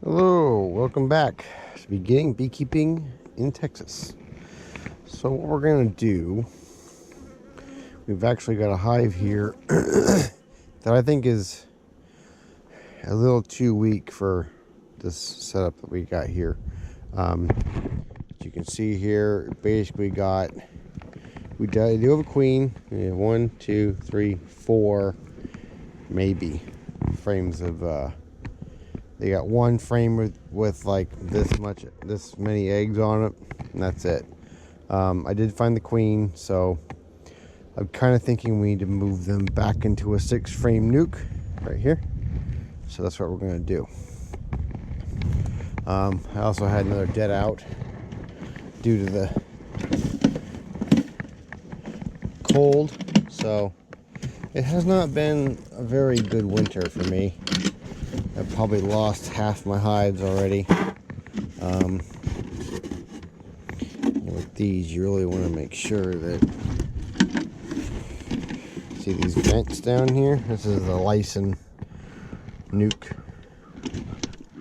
Hello, welcome back to Beginning Beekeeping in Texas. So what we're going to do, we've actually got a hive here that I think is a little too weak for this setup that we got here. As you can see here, basically we do have a queen. We have 1, 2, 3, 4 maybe frames of they got one frame with like this many eggs on it, and that's it. I did find the queen, so I'm kind of thinking we need to move them back into a 6-frame nuke right here. So that's what we're going to do. I also had another dead out due to the cold, so it has not been a very good winter for me. I've probably lost half my hives already. With these, you really want to make sure that, see these vents down here? This is the Lyson nuke.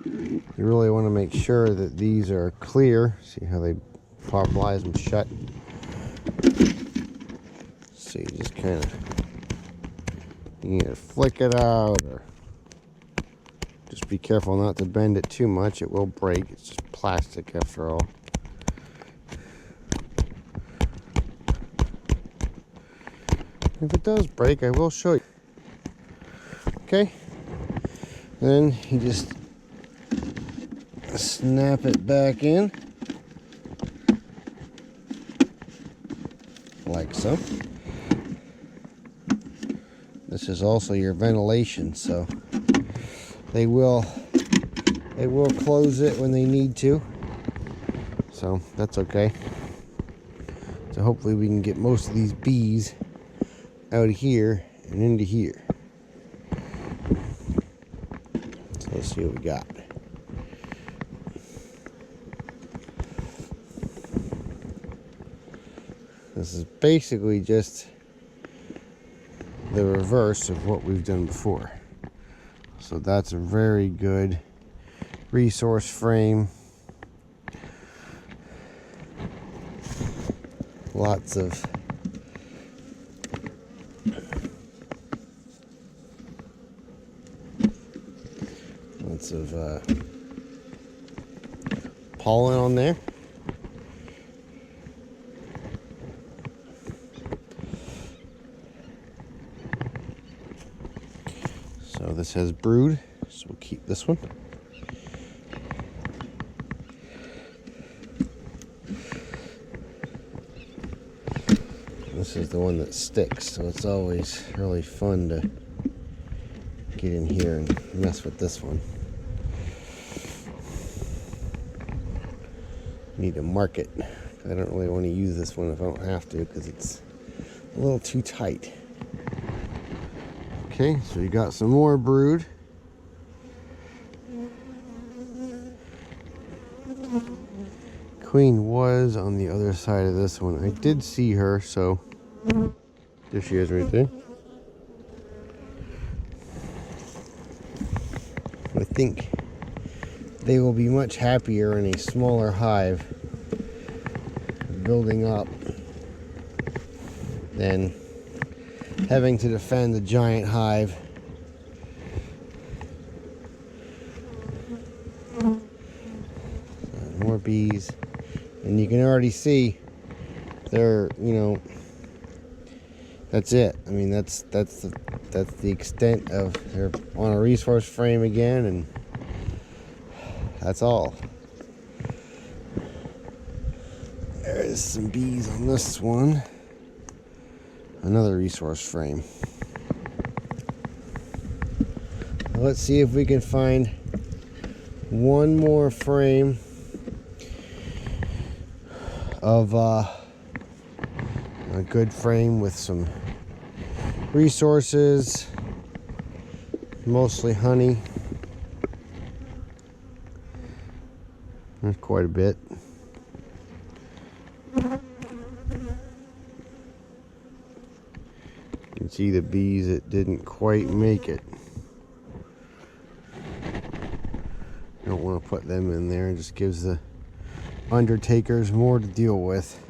You really want to make sure that these are clear. See how they properlize them shut? So you just kind of, you either flick it out or just be careful not to bend it too much. It will break. It's just plastic after all. If it does break, I will show you. Okay. Then you just snap it back in. Like so. This is also your ventilation, so they will close it when they need to, so that's okay. So hopefully we can get most of these bees out of here and into here. So let's see what we got. This is basically just the reverse of what we've done before. So that's a very good resource frame. Lots of pollen on there. So this has brood, so we'll keep this one. This is the one that sticks, so it's always really fun to get in here and mess with this one. Need to mark it. I don't really want to use this one if I don't have to, because it's a little too tight. Okay, so you got some more brood. Queen was on the other side of this one. I did see her, so there she is right there. I think they will be much happier in a smaller hive building up than having to defend the giant hive. More bees, and you can already see they're, that's it. I mean, that's the extent of, they're on a resource frame again, and that's all. There's some bees on this one. Another resource frame. Let's see if we can find one more frame of a good frame with some resources, mostly honey. There's quite a bit. You can see the bees that didn't quite make it. don't want to put them in there. It just gives the undertakers more to deal with.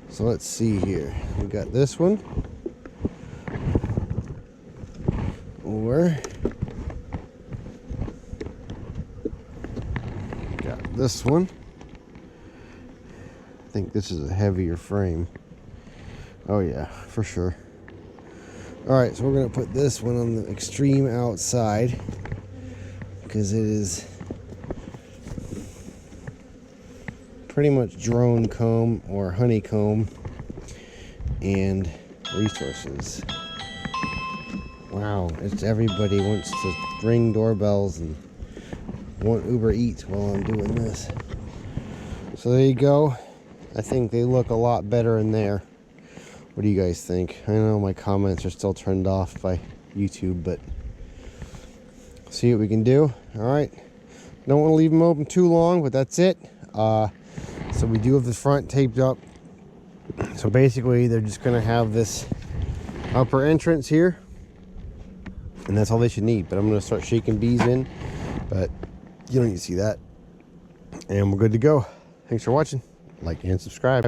So let's see here. We got this one. Or got this one. I think this is a heavier frame. Oh yeah, for sure. Alright, so we're going to put this one on the extreme outside because it is pretty much drone comb or honeycomb and resources. Wow, it's everybody wants to ring doorbells and want Uber Eats while I'm doing this. So there you go. I think they look a lot better in there. What do you guys think? I know my comments are still turned off by YouTube, but see what we can do. All right. Don't want to leave them open too long, but that's it. So we do have the front taped up. So basically, they're just going to have this upper entrance here, and that's all they should need. But I'm going to start shaking bees in, but you don't need to see that. And we're good to go. Thanks for watching. Like and subscribe.